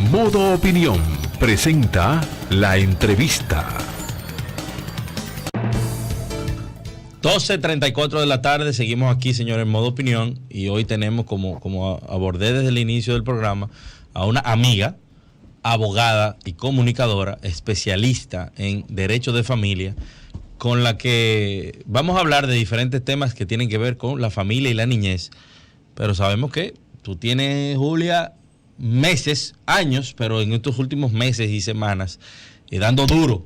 Modo Opinión presenta la entrevista. 12:34 de la tarde, seguimos aquí, señores, en Modo Opinión, y hoy tenemos, como abordé desde el inicio del programa, a una amiga, abogada y comunicadora, especialista en derecho de familia, con la que vamos a hablar de diferentes temas que tienen que ver con la familia y la niñez. Pero sabemos que tú tienes, Julia, meses, años, pero en estos últimos meses y semanas, dando duro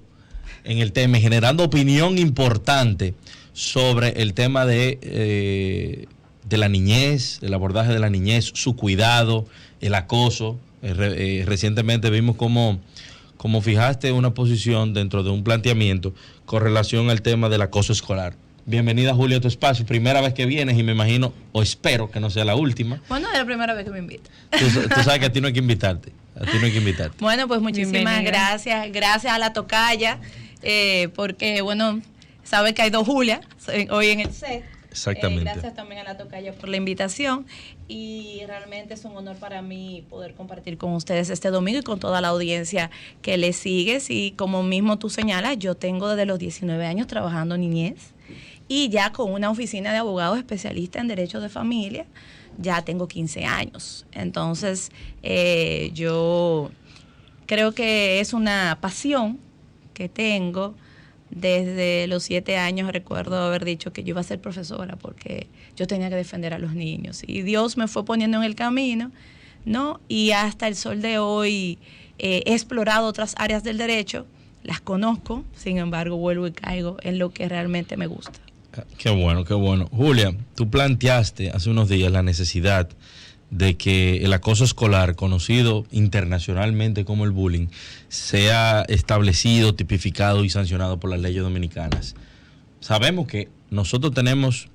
en el tema, generando opinión importante sobre el tema de la niñez, el abordaje de la niñez, su cuidado, el acoso. Recientemente vimos cómo fijaste una posición dentro de un planteamiento con relación al tema del acoso escolar. Bienvenida, Julia, a tu espacio. Primera vez que vienes y me imagino, o espero que no sea la última. Bueno, es la primera vez que me invita. Tú sabes que a ti no hay que invitarte. Bueno, pues muchísimas gracias. Gracias a la tocaya, porque, bueno, sabe que hay dos Julias hoy en el set. Exactamente. Gracias también a la tocaya por la invitación, y realmente es un honor para mí poder compartir con ustedes este domingo y con toda la audiencia que le sigue. Y como mismo tú señalas, yo tengo desde los 19 años trabajando niñez, y ya con una oficina de abogados especialistas en derecho de familia, ya tengo 15 años. Entonces, yo creo que es una pasión que tengo. Desde los 7 años recuerdo haber dicho que yo iba a ser profesora porque yo tenía que defender a los niños. Y Dios me fue poniendo en el camino, ¿no? Y hasta el sol de hoy he explorado otras áreas del derecho, las conozco, sin embargo vuelvo y caigo en lo que realmente me gusta. Qué bueno, qué bueno. Julia, tú planteaste hace unos días la necesidad de que el acoso escolar, conocido internacionalmente como el bullying, sea establecido, tipificado y sancionado por las leyes dominicanas. Sabemos que nosotros tenemos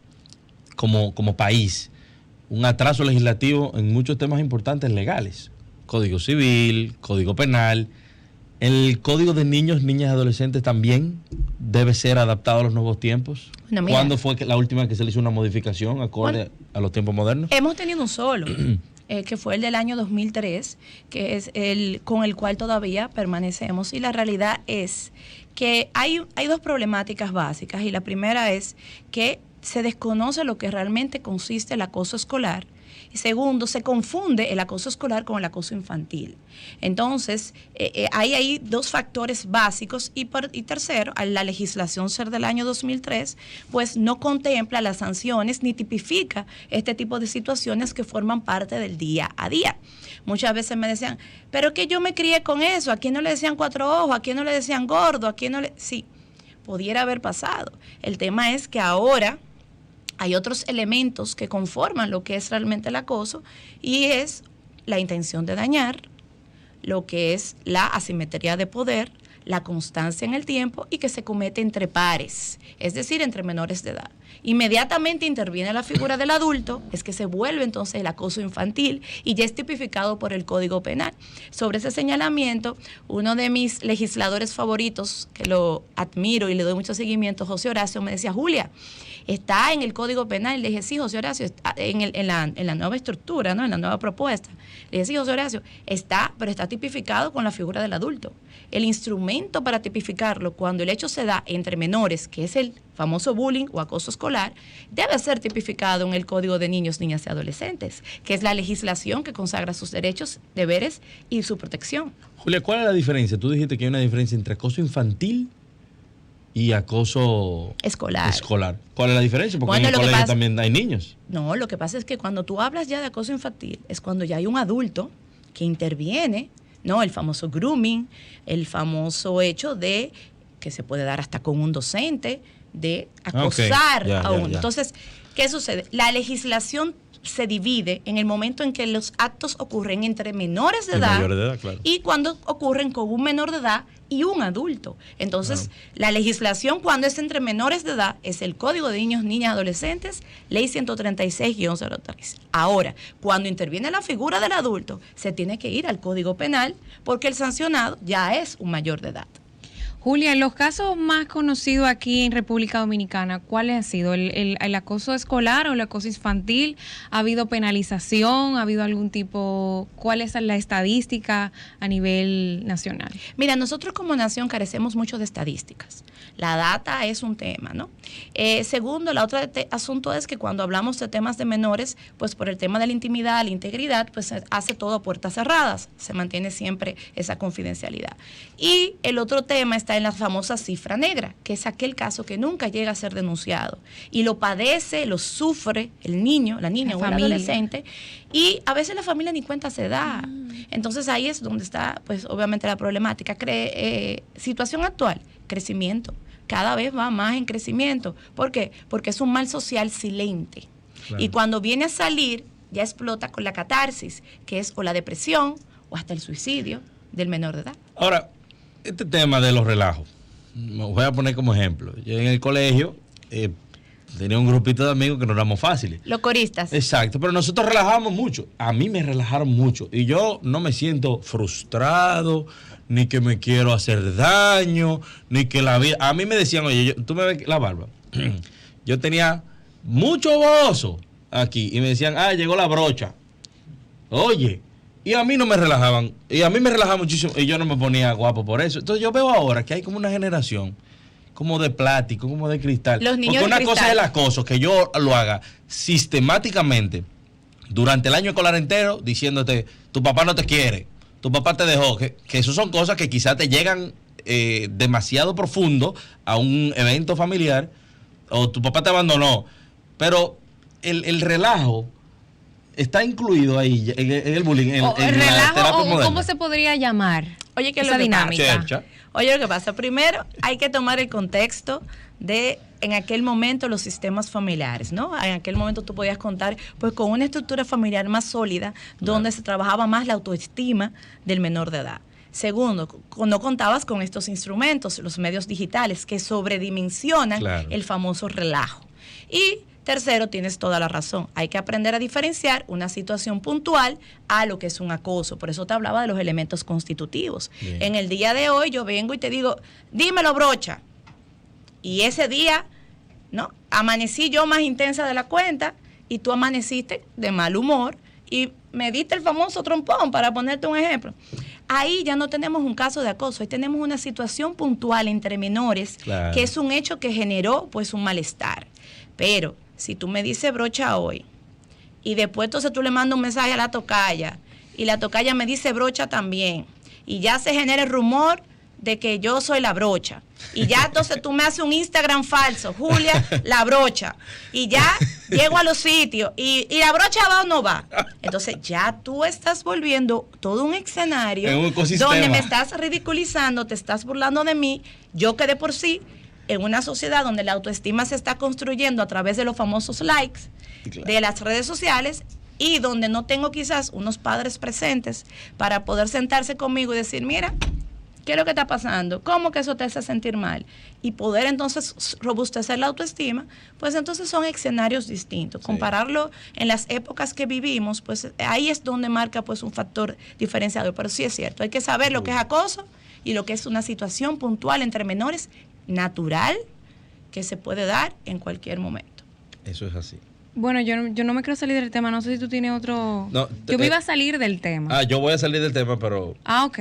como país un atraso legislativo en muchos temas importantes legales. Código Civil, Código Penal. ¿El Código de Niños, Niñas y Adolescentes también debe ser adaptado a los nuevos tiempos? No, ¿cuándo fue la última que se le hizo una modificación acorde a los tiempos modernos? Hemos tenido un solo, que fue el del año 2003, que es el con el cual todavía permanecemos. Y la realidad es que hay dos problemáticas básicas. Y la primera es que se desconoce lo que realmente consiste el acoso escolar. Y segundo, se confunde el acoso escolar con el acoso infantil. Entonces, hay ahí dos factores básicos. Y tercero, la legislación ser del año 2003, pues no contempla las sanciones ni tipifica este tipo de situaciones que forman parte del día a día. Muchas veces me decían, pero que yo me crié con eso, ¿a quién no le decían cuatro ojos? ¿A quién no le decían gordo? ¿A quién no le...? Sí, pudiera haber pasado. El tema es que ahora hay otros elementos que conforman lo que es realmente el acoso, y es la intención de dañar, lo que es la asimetría de poder, la constancia en el tiempo y que se comete entre pares, es decir, entre menores de edad. Inmediatamente interviene la figura del adulto, es que se vuelve entonces el acoso infantil y ya es tipificado por el Código Penal. Sobre ese señalamiento, uno de mis legisladores favoritos, que lo admiro y le doy mucho seguimiento, José Horacio, me decía, Julia, está en el Código Penal. Le dije, sí, José Horacio, está en la nueva estructura, ¿no? En la nueva propuesta. Le dije, sí, José Horacio, está, pero está tipificado con la figura del adulto. El instrumento para tipificarlo cuando el hecho se da entre menores, que es el famoso bullying o acoso escolar, debe ser tipificado en el Código de Niños, Niñas y Adolescentes, que es la legislación que consagra sus derechos, deberes y su protección. Julia, ¿cuál es la diferencia? Tú dijiste que hay una diferencia entre acoso infantil y acoso escolar. ¿Cuál es la diferencia? Porque en el colegio también hay niños. No, lo que pasa es que cuando tú hablas ya de acoso infantil, es cuando ya hay un adulto que interviene, ¿no? El famoso grooming, el famoso hecho de que se puede dar hasta con un docente, de acosar a uno. Entonces, ¿qué sucede? La legislación se divide en el momento en que los actos ocurren entre menores de edad, claro, y cuando ocurren con un menor de edad y un adulto. Entonces, la legislación cuando es entre menores de edad es el Código de Niños, Niñas y Adolescentes, Ley 136-03. Ahora, cuando interviene la figura del adulto, se tiene que ir al Código Penal porque el sancionado ya es un mayor de edad. Julia, en los casos más conocidos aquí en República Dominicana, ¿cuáles han sido? ¿El acoso escolar o el acoso infantil? ¿Ha habido penalización? ¿Ha habido algún tipo? ¿Cuál es la estadística a nivel nacional? Mira, nosotros como nación carecemos mucho de estadísticas. La data es un tema, ¿no? Segundo, la otra asunto es que cuando hablamos de temas de menores, pues por el tema de la intimidad, la integridad, pues se hace todo a puertas cerradas. Se mantiene siempre esa confidencialidad. Y el otro tema está en la famosa cifra negra, que es aquel caso que nunca llega a ser denunciado y lo padece, lo sufre el niño, la niña o el adolescente, y a veces la familia ni cuenta se da. Entonces ahí es donde está, pues obviamente la problemática. Situación actual, crecimiento, cada vez va más en crecimiento. ¿Por qué? Porque es un mal social silente. Claro. Y cuando viene a salir, ya explota con la catarsis, que es o la depresión o hasta el suicidio del menor de edad. Ahora, este tema de los relajos, me voy a poner como ejemplo. Yo en el colegio tenía un grupito de amigos que no éramos fáciles. Los coristas. Exacto, pero nosotros relajábamos mucho. A mí me relajaron mucho y yo no me siento frustrado, ni que me quiero hacer daño, ni que la vida... A mí me decían, oye, tú me ves la barba. Yo tenía mucho bozo aquí y me decían, llegó la brocha. Oye... Y a mí no me relajaban, y a mí me relajaba muchísimo, y yo no me ponía guapo por eso. Entonces yo veo ahora que hay como una generación, como de plástico, como de cristal. Los niños porque una de cristal. cosa es el acoso, que yo lo haga sistemáticamente durante el año escolar entero, diciéndote, tu papá no te quiere, tu papá te dejó, que eso son cosas que quizás te llegan demasiado profundo a un evento familiar, o tu papá te abandonó. Pero el relajo... está incluido ahí en el bullying, en el la relajo, terapia moderna. ¿cómo se podría llamar? Oye, ¿qué es esa lo que dinámica? Chercha. Oye, lo que pasa, primero hay que tomar el contexto de en aquel momento los sistemas familiares, ¿no? En aquel momento tú podías contar pues con una estructura familiar más sólida, donde se trabajaba más la autoestima del menor de edad. Segundo, no contabas con estos instrumentos, los medios digitales, que sobredimensionan el famoso relajo. Y tercero, tienes toda la razón. Hay que aprender a diferenciar una situación puntual a lo que es un acoso. Por eso te hablaba de los elementos constitutivos. Bien. En el día de hoy yo vengo y te digo, dímelo, brocha. Y ese día, ¿no? Amanecí yo más intensa de la cuenta y tú amaneciste de mal humor y me diste el famoso trompón, para ponerte un ejemplo. Ahí ya no tenemos un caso de acoso, ahí tenemos una situación puntual entre menores, que es un hecho que generó pues un malestar. Pero si tú me dices brocha hoy y después entonces tú le mandas un mensaje a la tocaya y la tocaya me dice brocha también y ya se genera el rumor de que yo soy la brocha y ya entonces tú me haces un Instagram falso, Julia la brocha, y ya llego a los sitios y la brocha va o no va, entonces ya tú estás volviendo todo un escenario donde me estás ridiculizando, te estás burlando de mí, yo que de por sí en una sociedad donde la autoestima se está construyendo a través de los famosos likes de las redes sociales y donde no tengo quizás unos padres presentes para poder sentarse conmigo y decir, mira, ¿qué es lo que está pasando? ¿Cómo que eso te hace sentir mal? Y poder entonces robustecer la autoestima, pues entonces son escenarios distintos. Sí. Compararlo en las épocas que vivimos, pues ahí es donde marca pues un factor diferenciador. Pero sí es cierto, hay que saber lo que es acoso y lo que es una situación puntual entre menores natural que se puede dar en cualquier momento. Eso es así. Bueno, yo no me quiero salir del tema, no sé si tú tienes otro... No, yo me iba a salir del tema. Yo voy a salir del tema, pero... Ok.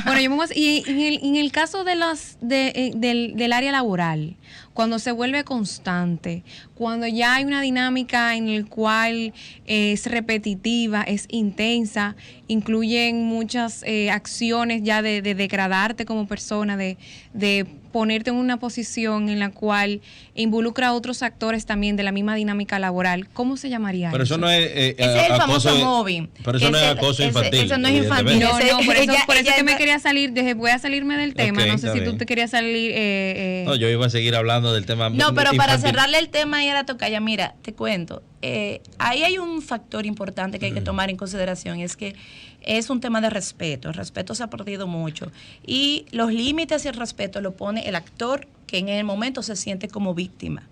Bueno, yo me voy a... Y en el caso de del área laboral, cuando se vuelve constante, cuando ya hay una dinámica en la cual es repetitiva, es intensa, incluyen muchas acciones ya de degradarte como persona, de ponerte en una posición en la cual involucra a otros actores también de la misma dinámica laboral. ¿Cómo se llamaría pero eso? No es ese es el famoso mobbing. Pero eso no es acoso infantil. Eso no es infantil. No, por eso que me quería salir, dije, voy a salirme del tema. Okay, no sé si tú te querías salir... No, yo iba a seguir hablando del tema No, pero infantil. Para cerrarle el tema y a la tocaya, mira, te cuento. Ahí hay un factor importante que hay que tomar en consideración, y es que es un tema de respeto. El respeto se ha perdido mucho. Y los límites y el respeto lo pone el actor que en el momento se siente como víctima.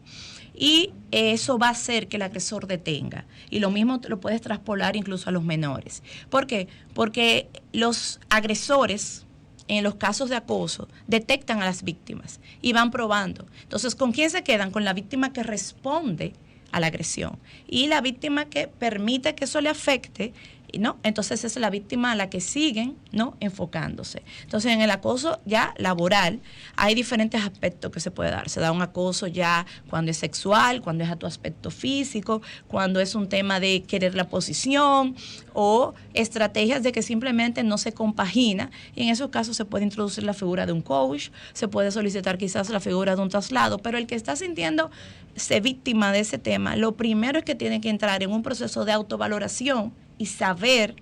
Y eso va a hacer que el agresor detenga. Y lo mismo lo puedes traspolar incluso a los menores. ¿Por qué? Porque los agresores en los casos de acoso, detectan a las víctimas y van probando. Entonces, ¿con quién se quedan? Con la víctima que responde a la agresión y la víctima que permite que eso le afecte, ¿no? Entonces es la víctima a la que siguen, ¿no?, enfocándose. Entonces en el acoso ya laboral hay diferentes aspectos que se puede dar. Se da un acoso ya cuando es sexual, cuando es a tu aspecto físico, cuando es un tema de querer la posición o estrategias de que simplemente no se compagina, y en esos casos se puede introducir la figura de un coach, se puede solicitar quizás la figura de un traslado, pero el que está sintiéndose víctima de ese tema, lo primero es que tiene que entrar en un proceso de autovaloración y saber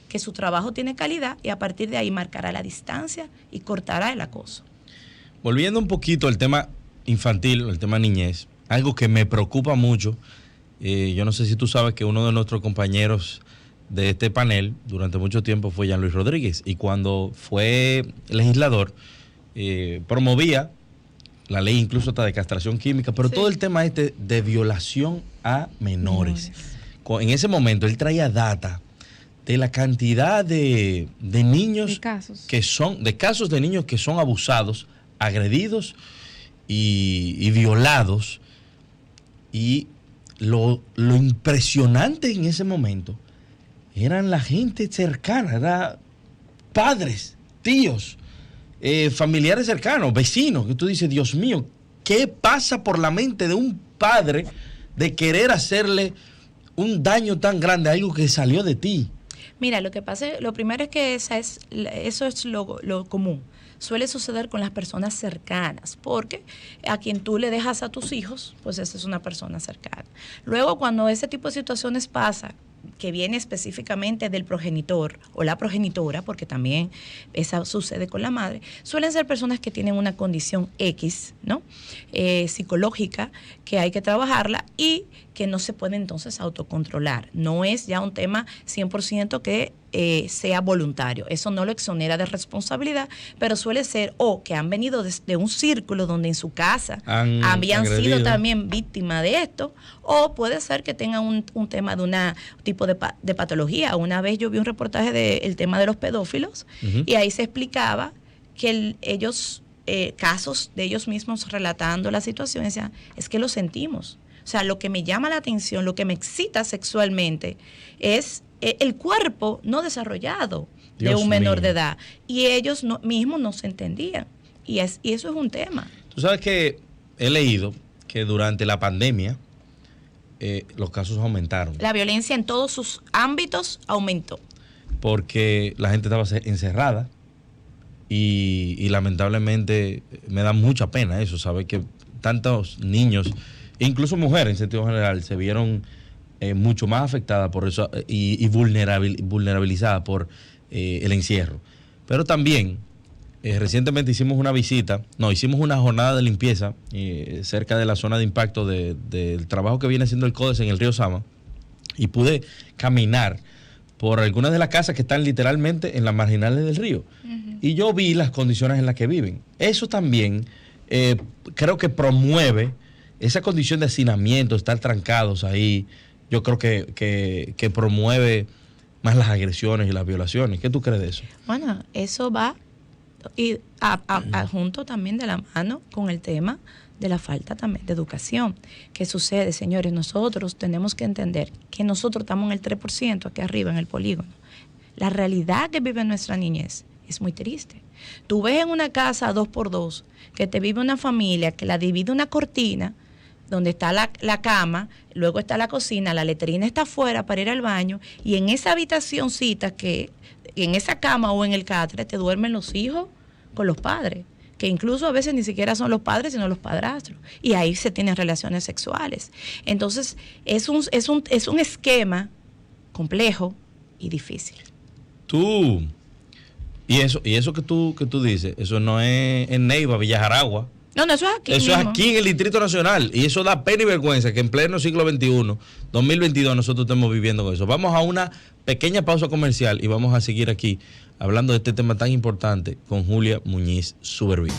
que su trabajo tiene calidad, y a partir de ahí marcará la distancia y cortará el acoso. Volviendo un poquito al tema infantil, el tema niñez, algo que me preocupa mucho, yo no sé si tú sabes que uno de nuestros compañeros de este panel durante mucho tiempo fue Jean Luis Rodríguez, y cuando fue legislador promovía la ley incluso hasta de castración química, pero sí, todo el tema de violación a menores. En ese momento él traía data de la cantidad de niños, de casos de niños que son abusados, agredidos y violados. Y lo impresionante en ese momento eran la gente cercana, eran padres, tíos, familiares cercanos, vecinos, que tú dices, Dios mío, ¿qué pasa por la mente de un padre de querer hacerle un daño tan grande a algo que salió de ti? Mira, lo que pasa, lo primero es que eso es lo común. Suele suceder con las personas cercanas, porque a quien tú le dejas a tus hijos, pues esa es una persona cercana. Luego, cuando ese tipo de situaciones pasa, que viene específicamente del progenitor o la progenitora, porque también esa sucede con la madre, suelen ser personas que tienen una condición X, ¿no?, psicológica, que hay que trabajarla y que no se puede entonces autocontrolar. No es ya un tema 100% que sea voluntario. Eso no lo exonera de responsabilidad, pero suele ser o que han venido de un círculo donde en su casa habían sido también víctimas de esto, o puede ser que tengan un tema de un tipo de patología. Una vez yo vi un reportaje del tema de los pedófilos, y ahí se explicaba que ellos, casos de ellos mismos relatando la situación, decían, es que lo sentimos. O sea, lo que me llama la atención, lo que me excita sexualmente es el cuerpo no desarrollado de un menor de edad. Y ellos mismos no se entendían. Y eso es un tema. Tú sabes que he leído que durante la pandemia los casos aumentaron. La violencia en todos sus ámbitos aumentó. Porque la gente estaba encerrada y lamentablemente me da mucha pena eso, saber que tantos niños, incluso mujeres en sentido general, se vieron mucho más afectadas por eso y vulnerabilizadas por el encierro. Pero también recientemente hicimos una jornada de limpieza cerca de la zona de impacto del trabajo que viene haciendo el CODES en el río Sama, y pude caminar por algunas de las casas que están literalmente en las marginales del río. Y yo vi las condiciones en las que viven. Eso también creo que promueve esa condición de hacinamiento, estar trancados ahí. Yo creo que promueve más las agresiones y las violaciones. ¿Qué tú crees de eso? Bueno, eso va junto también de la mano con el tema de la falta también de educación. ¿Qué sucede, señores? Nosotros tenemos que entender que nosotros estamos en el 3% aquí arriba en el polígono. La realidad que vive nuestra niñez es muy triste. Tú ves en una casa 2x2 que te vive una familia que la divide una cortina donde está la cama, luego está la cocina, la letrina está afuera para ir al baño, y en esa habitacioncita que en esa cama o en el catre te duermen los hijos con los padres, que incluso a veces ni siquiera son los padres, sino los padrastros, y ahí se tienen relaciones sexuales. Entonces es un esquema complejo y difícil. Y eso que tú dices, eso no es en Neiva, Villa Jaragua. No, eso es aquí. Eso mismo. Es aquí en el Distrito Nacional, y eso da pena y vergüenza que en pleno siglo XXI, 2022, nosotros estemos viviendo con eso. Vamos a una pequeña pausa comercial y vamos a seguir aquí hablando de este tema tan importante con Julia Muñiz Suberville.